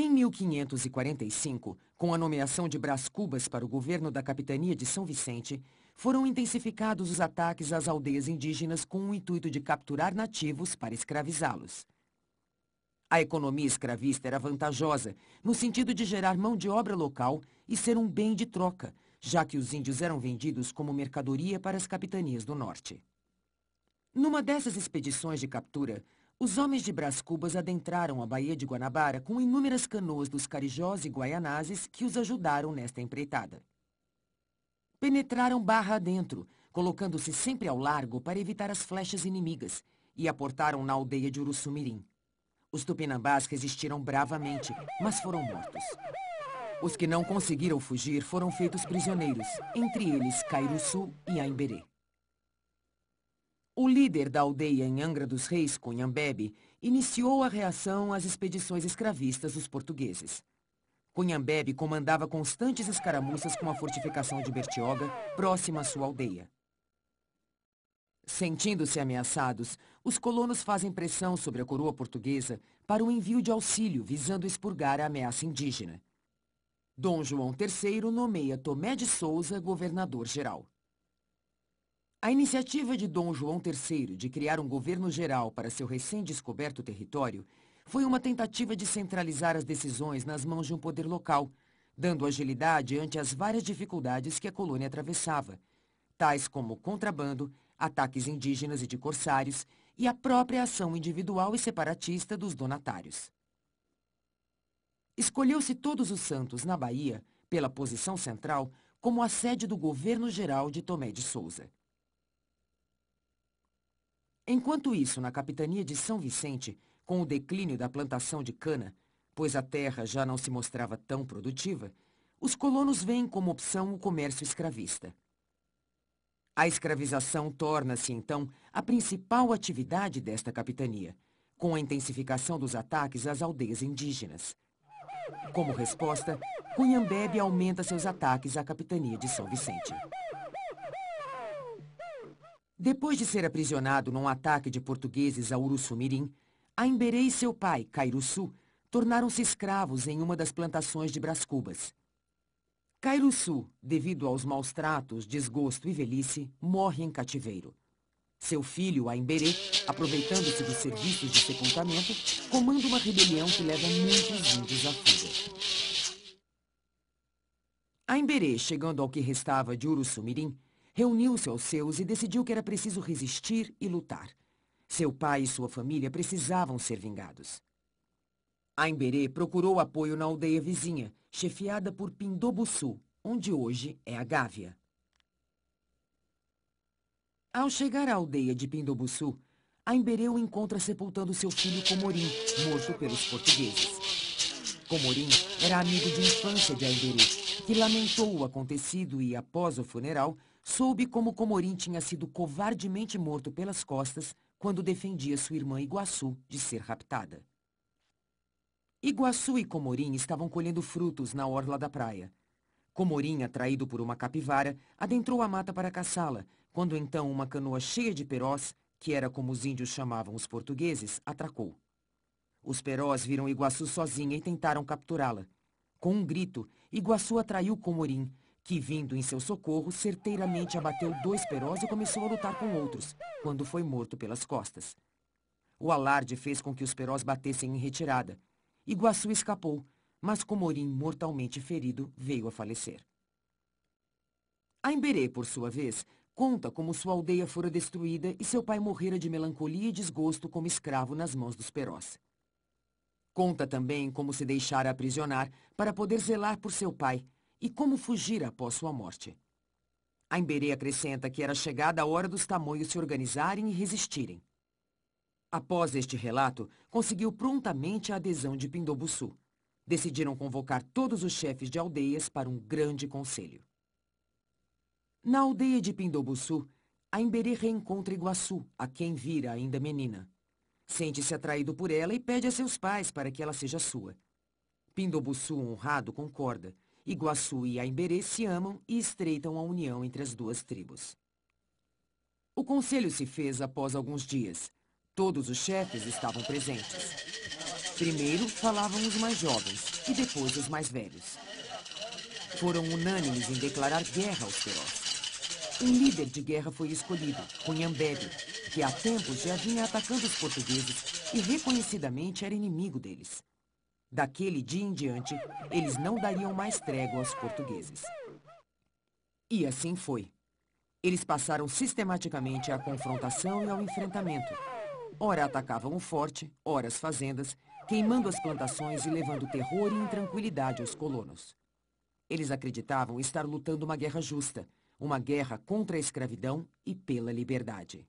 Em 1545, com a nomeação de Brás Cubas para o governo da capitania de São Vicente, foram intensificados os ataques às aldeias indígenas com o intuito de capturar nativos para escravizá-los. A economia escravista era vantajosa, no sentido de gerar mão de obra local e ser um bem de troca, já que os índios eram vendidos como mercadoria para as capitanias do norte. Numa dessas expedições de captura, os homens de Brás Cubas adentraram a Baía de Guanabara com inúmeras canoas dos Carijós e Guaianazes que os ajudaram nesta empreitada. Penetraram barra adentro, colocando-se sempre ao largo para evitar as flechas inimigas, e aportaram na aldeia de Uruçumirim. Os tupinambás resistiram bravamente, mas foram mortos. Os que não conseguiram fugir foram feitos prisioneiros, entre eles Cairuçu e Aimberê. O líder da aldeia em Angra dos Reis, Cunhambebe, iniciou a reação às expedições escravistas dos portugueses. Cunhambebe comandava constantes escaramuças com a fortificação de Bertioga, próxima à sua aldeia. Sentindo-se ameaçados, os colonos fazem pressão sobre a coroa portuguesa para o envio de auxílio visando expurgar a ameaça indígena. Dom João III nomeia Tomé de Souza governador-geral. A iniciativa de Dom João III de criar um governo geral para seu recém-descoberto território foi uma tentativa de centralizar as decisões nas mãos de um poder local, dando agilidade ante as várias dificuldades que a colônia atravessava, tais como contrabando, ataques indígenas e de corsários e a própria ação individual e separatista dos donatários. Escolheu-se Todos os Santos, na Bahia, pela posição central, como a sede do governo geral de Tomé de Souza. Enquanto isso, na capitania de São Vicente, com o declínio da plantação de cana, pois a terra já não se mostrava tão produtiva, os colonos veem como opção o comércio escravista. A escravização torna-se, então, a principal atividade desta capitania, com a intensificação dos ataques às aldeias indígenas. Como resposta, Cunhambebe aumenta seus ataques à capitania de São Vicente. Depois de ser aprisionado num ataque de portugueses a Uruçumirim, Aimberê e seu pai, Cairuçu, tornaram-se escravos em uma das plantações de Brás Cubas. Cairuçu, devido aos maus tratos, desgosto e velhice, morre em cativeiro. Seu filho, Aimberê, aproveitando-se dos serviços de sepultamento, comanda uma rebelião que leva muitos índios à fuga. Aimberê, chegando ao que restava de Uruçumirim, reuniu-se aos seus e decidiu que era preciso resistir e lutar. Seu pai e sua família precisavam ser vingados. Aimberê procurou apoio na aldeia vizinha, chefiada por Pindobuçu, onde hoje é a Gávea. Ao chegar à aldeia de Pindobuçu, Aimberê o encontra sepultando seu filho Comorim, morto pelos portugueses. Comorim era amigo de infância de Aimberê, que lamentou o acontecido e, após o funeral, soube como Comorim tinha sido covardemente morto pelas costas quando defendia sua irmã Iguaçu de ser raptada. Iguaçu e Comorim estavam colhendo frutos na orla da praia. Comorim, atraído por uma capivara, adentrou a mata para caçá-la, quando então uma canoa cheia de perós, que era como os índios chamavam os portugueses, atracou. Os perós viram Iguaçu sozinha e tentaram capturá-la. Com um grito, Iguaçu atraiu Comorim, que, vindo em seu socorro, certeiramente abateu 2 perós e começou a lutar com outros, quando foi morto pelas costas. O alarde fez com que os perós batessem em retirada. Iguaçu escapou, mas Comorim, mortalmente ferido, veio a falecer. Aimberê, por sua vez, conta como sua aldeia fora destruída e seu pai morrera de melancolia e desgosto como escravo nas mãos dos perós. Conta também como se deixara aprisionar para poder zelar por seu pai e como fugir após sua morte. Aimberê acrescenta que era chegada a hora dos tamoios se organizarem e resistirem. Após este relato, conseguiu prontamente a adesão de Pindobuçu. Decidiram convocar todos os chefes de aldeias para um grande conselho. Na aldeia de Pindobuçu, Aimberê reencontra Iguaçu, a quem vira ainda menina. Sente-se atraído por ela e pede a seus pais para que ela seja sua. Pindobuçu, honrado, concorda. Iguaçu e Aimberê se amam e estreitam a união entre as duas tribos. O conselho se fez após alguns dias. Todos os chefes estavam presentes. Primeiro falavam os mais jovens e depois os mais velhos. Foram unânimes em declarar guerra aos feroz. Um líder de guerra foi escolhido, Cunhambebe, que há tempos já vinha atacando os portugueses e reconhecidamente era inimigo deles. Daquele dia em diante, eles não dariam mais trégua aos portugueses. E assim foi. Eles passaram sistematicamente à confrontação e ao enfrentamento. Ora atacavam o forte, ora as fazendas, queimando as plantações e levando terror e intranquilidade aos colonos. Eles acreditavam estar lutando uma guerra justa, uma guerra contra a escravidão e pela liberdade.